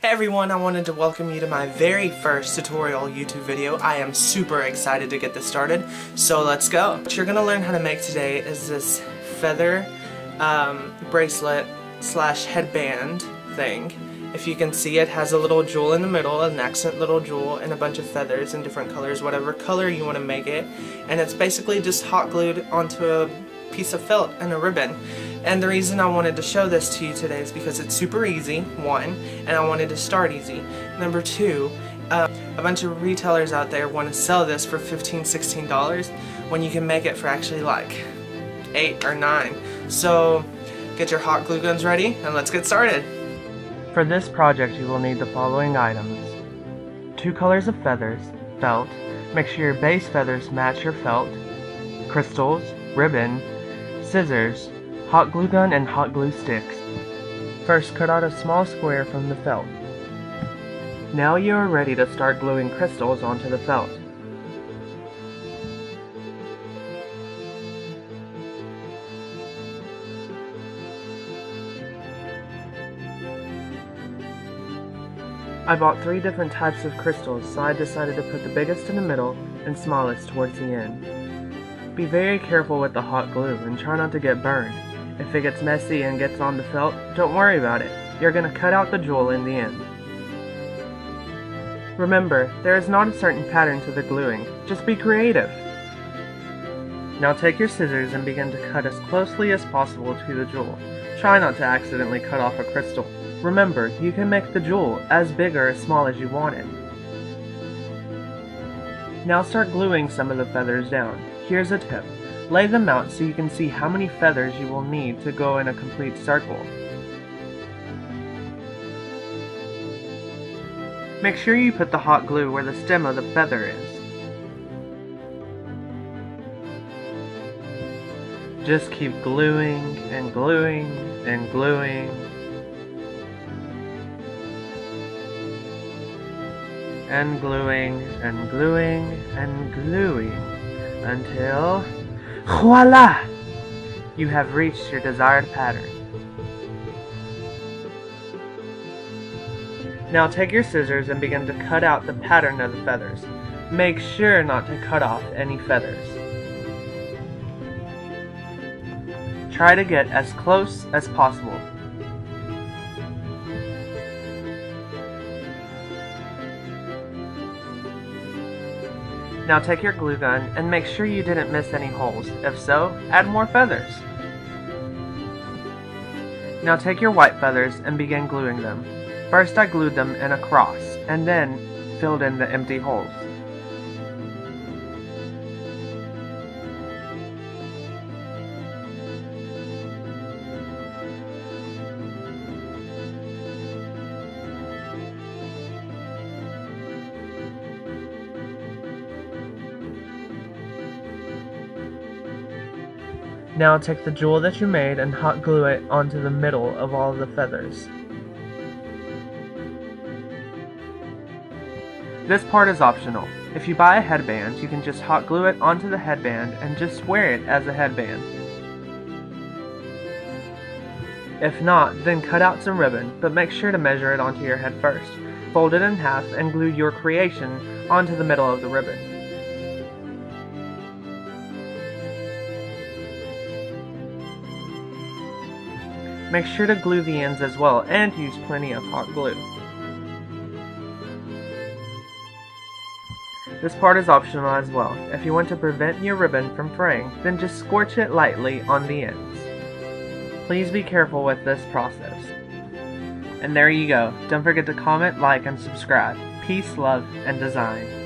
Hey everyone, I wanted to welcome you to my very first tutorial YouTube video. I am super excited to get this started, so let's go. What you're going to learn how to make today is this feather bracelet slash headband thing. If you can see, it has a little jewel in the middle, an accent little jewel, and a bunch of feathers in different colors, whatever color you want to make it. And it's basically just hot glued onto a piece of felt and a ribbon. And the reason I wanted to show this to you today is because it's super easy, one, and I wanted to start easy. Number two, a bunch of retailers out there want to sell this for $15, $16 when you can make it for actually like $8 or $9. So get your hot glue guns ready and let's get started. For this project you will need the following items: 2 colors of feathers, felt, make sure your base feathers match your felt, crystals, ribbon, scissors, hot glue gun, and hot glue sticks. First, cut out a small square from the felt. Now you are ready to start gluing crystals onto the felt. I bought 3 different types of crystals, so I decided to put the biggest in the middle and smallest towards the end. Be very careful with the hot glue and try not to get burned. If it gets messy and gets on the felt, don't worry about it. You're going to cut out the jewel in the end. Remember, there is not a certain pattern to the gluing. Just be creative. Now take your scissors and begin to cut as closely as possible to the jewel. Try not to accidentally cut off a crystal. Remember, you can make the jewel as big or as small as you want it. Now start gluing some of the feathers down. Here's a tip. Lay them out so you can see how many feathers you will need to go in a complete circle. Make sure you put the hot glue where the stem of the feather is. Just keep gluing and gluing and gluing. And gluing and gluing and gluing until voila! You have reached your desired pattern. Now take your scissors and begin to cut out the pattern of the feathers. Make sure not to cut off any feathers. Try to get as close as possible. Now take your glue gun and make sure you didn't miss any holes. If so, add more feathers. Now take your white feathers and begin gluing them. First I glued them in a cross, and then filled in the empty holes. Now take the jewel that you made and hot glue it onto the middle of all the feathers. This part is optional. If you buy a headband, you can just hot glue it onto the headband and just wear it as a headband. If not, then cut out some ribbon, but make sure to measure it onto your head first. Fold it in half and glue your creation onto the middle of the ribbon. Make sure to glue the ends as well and use plenty of hot glue. This part is optional as well. If you want to prevent your ribbon from fraying, then just scorch it lightly on the ends. Please be careful with this process. And there you go. Don't forget to comment, like, and subscribe. Peace, love, and design.